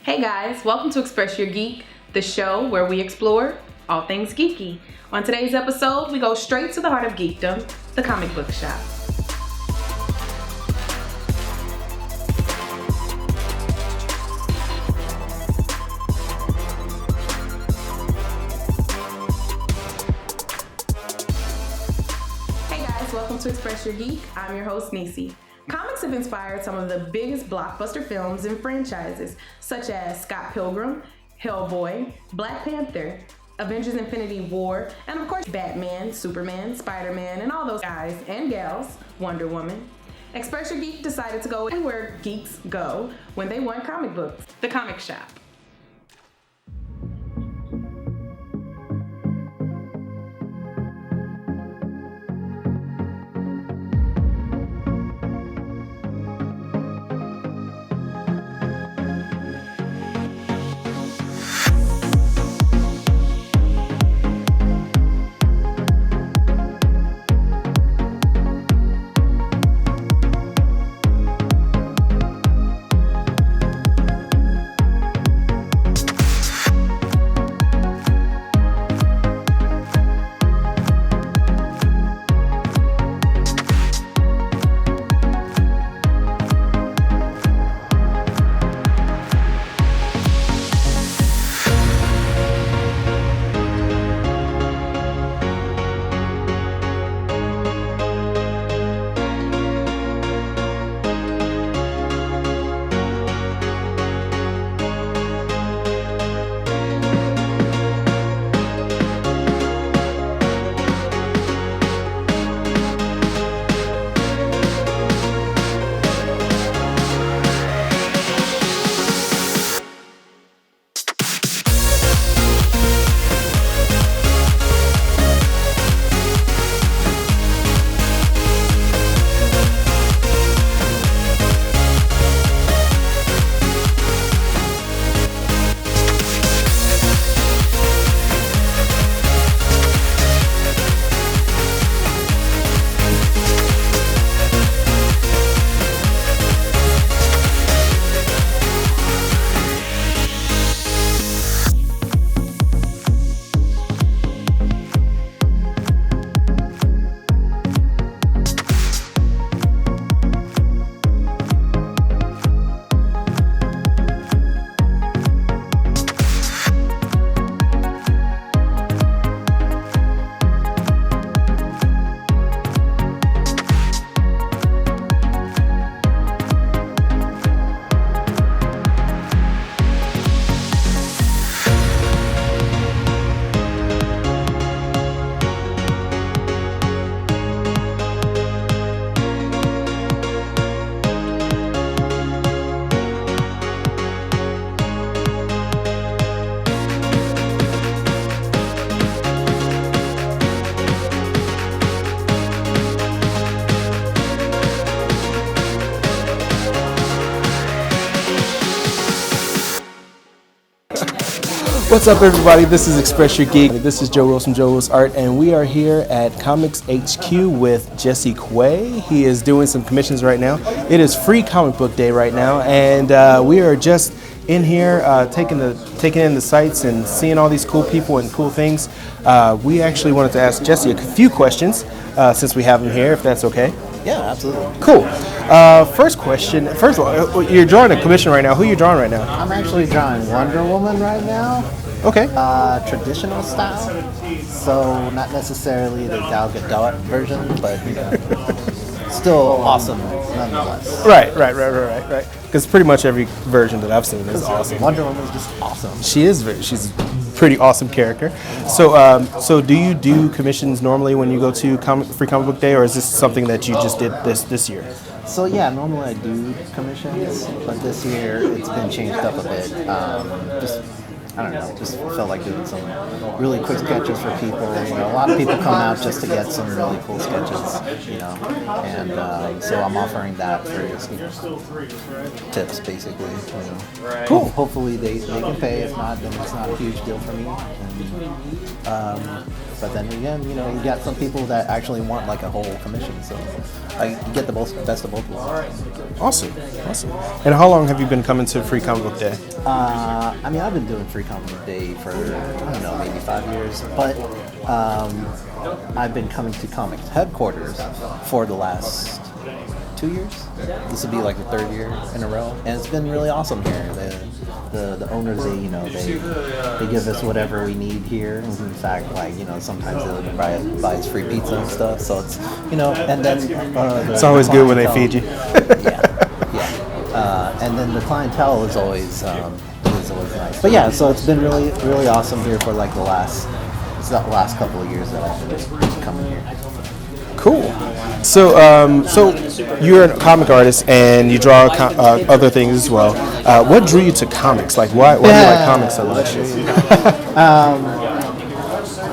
Hey guys, welcome to Express Your Geek, the show where we explore all things geeky. On today's episode, we go straight to the heart of geekdom, the comic book shop. Hey guys, welcome to Express Your Geek. I'm your host, Nisi. Comics have inspired some of the biggest blockbuster films and franchises, such as Scott Pilgrim, Hellboy, Black Panther, Avengers Infinity War, and of course Batman, Superman, Spider-Man, and all those guys and gals, Wonder Woman. Express Your Geek decided to go where geeks go when they want comic books, the comic shop. What's up, everybody? This is Express Your Geek. This is Joe Wilson, Joe Wilson Art, and we are here at Comics HQ with Jesse Quay. He is doing some commissions right now. It is Free Comic Book Day right now, and we are just in here taking in the sights and seeing all these cool people and cool things. We actually wanted to ask Jesse a few questions since we have him here, if that's okay. Yeah, absolutely. Cool. First question. First of all, you're drawing a commission right now. Who are you drawing right now? I'm actually drawing Wonder Woman right now. Okay. Traditional style. So not necessarily the Gal Gadot version, but still awesome nonetheless. Right. Because pretty much every version that I've seen is awesome. Wonder Woman is just awesome. She's a pretty awesome character. So do you do commissions normally when you go to Free Comic Book Day, or is this something that you just did this year? So yeah, normally I do commissions, but this year it's been changed up a bit. Just I don't know, just felt like doing some really quick sketches for people. A lot of people come out just to get some really cool sketches, and so I'm offering that for tips, basically. Cool. Hopefully they can pay. If not, then it's not a huge deal for me. But then again, you got some people that actually want like a whole commission, so you get the best of both worlds. Awesome. And how long have you been coming to Free Comic Book Day? I've been doing Free Comic Book Day for, I don't know, maybe 5 years, but I've been coming to Comics headquarters for the last 2 years. This will be like the 3rd year in a row, and it's been really awesome here. The owners, they give us whatever we need here. In fact, sometimes they'll even buy us free pizza and stuff. So it's, and then it's always good when they feed you. And then the clientele is always nice. But yeah, so it's been really, really awesome here for like the last couple of years that I've been coming here. Cool. So you're a comic artist and you draw other things as well. What drew you to comics? Like, why do you like comics so much?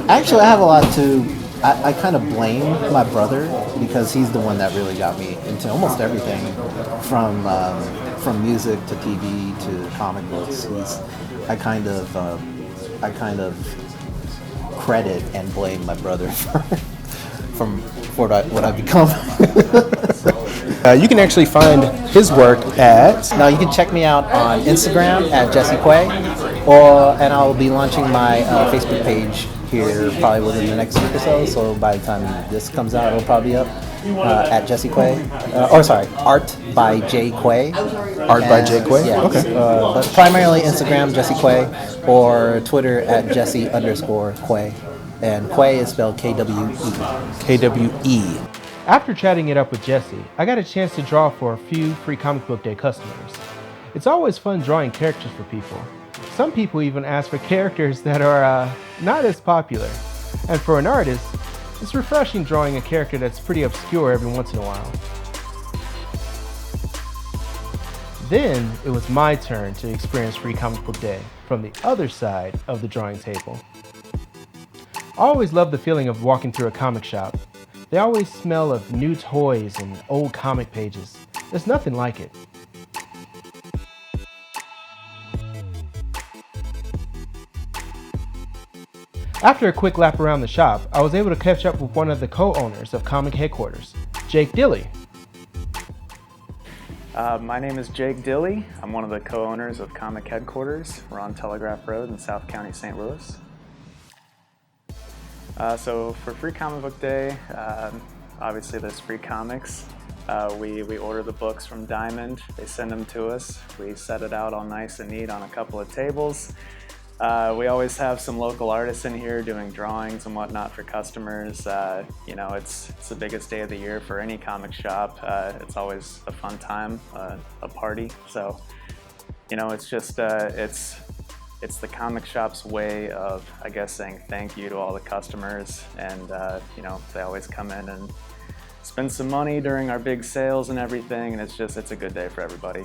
Actually, I have a lot to. I kind of blame my brother because he's the one that really got me into almost everything, from music to TV to comic books. I kind of credit and blame my brother for what I've become. You can actually find his work at... Now you can check me out on Instagram at Jesse Quay, and I'll be launching my Facebook page here probably within the next week or so. So by the time this comes out, it'll probably be up at Jesse Quay. Art by J Quay. Art by J Quay? Yeah. Okay. But primarily Instagram, Jesse Quay, or Twitter at Jesse_Quay. And Quay is spelled K-W-E. K-W-E. After chatting it up with Jesse, I got a chance to draw for a few Free Comic Book Day customers. It's always fun drawing characters for people. Some people even ask for characters that are not as popular. And for an artist, it's refreshing drawing a character that's pretty obscure every once in a while. Then it was my turn to experience Free Comic Book Day from the other side of the drawing table. I always love the feeling of walking through a comic shop. They always smell of new toys and old comic pages. There's nothing like it. After a quick lap around the shop, I was able to catch up with one of the co-owners of Comic Headquarters, Jake Dilley. My name is Jake Dilley. I'm one of the co-owners of Comic Headquarters. We're on Telegraph Road in South County, St. Louis. So for Free Comic Book Day, obviously there's free comics. We order the books from Diamond. They send them to us. We set it out all nice and neat on a couple of tables. We always have some local artists in here doing drawings and whatnot for customers. It's the biggest day of the year for any comic shop. It's always a fun time, a party. So, it's just it's the comic shop's way of, I guess, saying thank you to all the customers, and they always come in and spend some money during our big sales and everything, and it's a good day for everybody.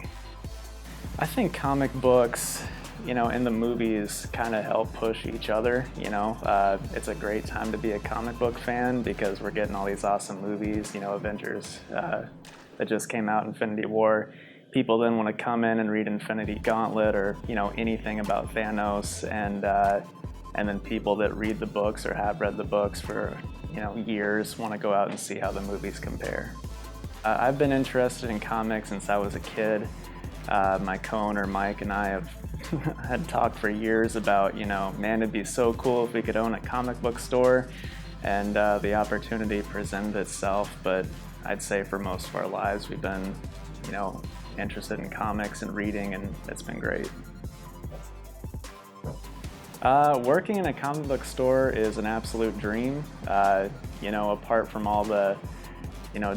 I think comic books, in the movies kind of help push each other. It's a great time to be a comic book fan because we're getting all these awesome movies, Avengers that just came out, Infinity War. People then want to come in and read Infinity Gauntlet or anything about Thanos, and then people that read the books or have read the books for years want to go out and see how the movies compare. I've been interested in comics since I was a kid. My co-owner Mike and I have had talked for years about man, it'd be so cool if we could own a comic book store, and the opportunity presented itself. But I'd say for most of our lives we've been interested in comics and reading, and it's been great. Working in a comic book store is an absolute dream. Apart from all the,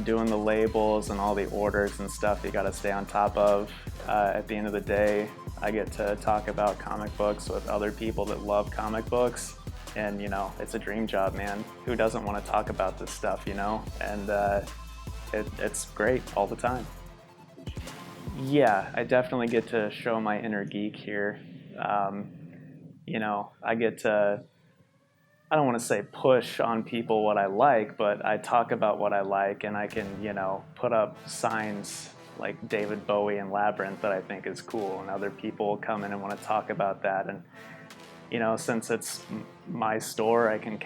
doing the labels and all the orders and stuff you gotta stay on top of, at the end of the day, I get to talk about comic books with other people that love comic books, and it's a dream job, man. Who doesn't want to talk about this stuff, And it's great all the time. Yeah, I definitely get to show my inner geek here. I get to, I don't want to say push on people what I like, but I talk about what I like, and I can, put up signs like David Bowie and Labyrinth that I think is cool, and other people come in and want to talk about that. And, since it's my store, I can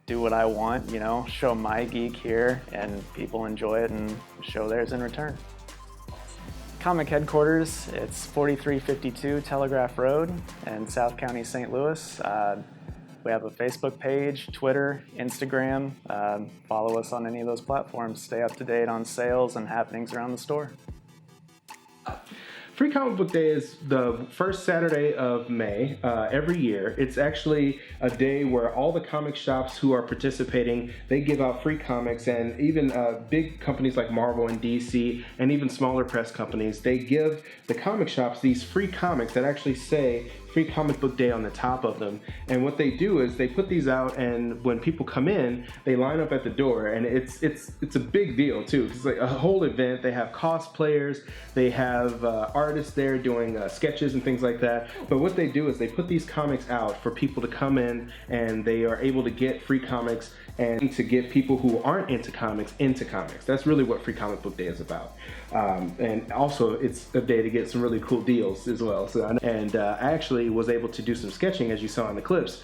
do what I want, show my geek here, and people enjoy it and show theirs in return. Comic headquarters, it's 4352 Telegraph Road in South County, St. Louis. We have a Facebook page, Twitter, Instagram. Follow us on any of those platforms. Stay up to date on sales and happenings around the store. Free Comic Book Day is the first Saturday of May every year. It's actually a day where all the comic shops who are participating, they give out free comics, and even big companies like Marvel and DC and even smaller press companies, they give the comic shops these free comics that actually say Free Comic Book Day on the top of them. And what they do is they put these out, and when people come in, they line up at the door, and it's a big deal too. It's like a whole event. They have cosplayers, they have artists there doing sketches and things like that. But what they do is they put these comics out for people to come in, and they are able to get free comics and to get people who aren't into comics into comics. That's really what Free Comic Book Day is about. And also it's a day to get some really cool deals as well. I actually was able to do some sketching, as you saw in the clips,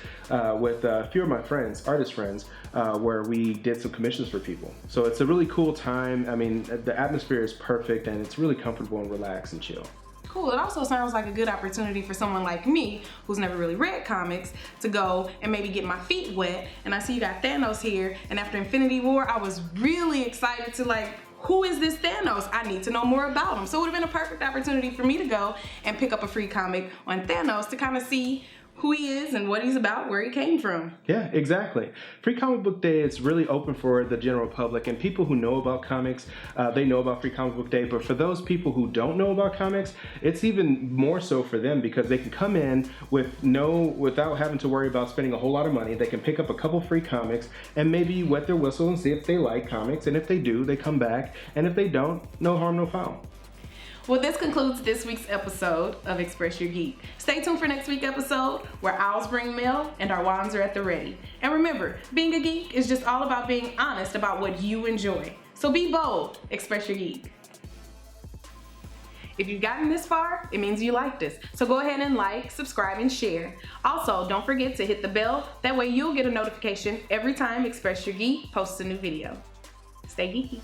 with a few of my friends, artist friends, where we did some commissions for people. So it's a really cool time. I mean, the atmosphere is perfect, and it's really comfortable and relaxed and chill. Cool. It also sounds like a good opportunity for someone like me, who's never really read comics, to go and maybe get my feet wet. And I see you got Thanos here, and after Infinity War, I was really excited to who is this Thanos? I need to know more about him. So it would have been a perfect opportunity for me to go and pick up a free comic on Thanos to kind of see who he is and what he's about, where he came from. Yeah, exactly. Free Comic Book Day is really open for the general public, and people who know about comics, they know about Free Comic Book Day. But for those people who don't know about comics, it's even more so for them, because they can come in without having to worry about spending a whole lot of money. They can pick up a couple free comics and maybe wet their whistle and see if they like comics. And if they do, they come back. And if they don't, no harm, no foul. Well, this concludes this week's episode of Express Your Geek. Stay tuned for next week's episode, where owls bring mail and our wands are at the ready. And remember, being a geek is just all about being honest about what you enjoy. So be bold, express your geek. If you've gotten this far, it means you liked us. So go ahead and like, subscribe, and share. Also, don't forget to hit the bell. That way you'll get a notification every time Express Your Geek posts a new video. Stay geeky.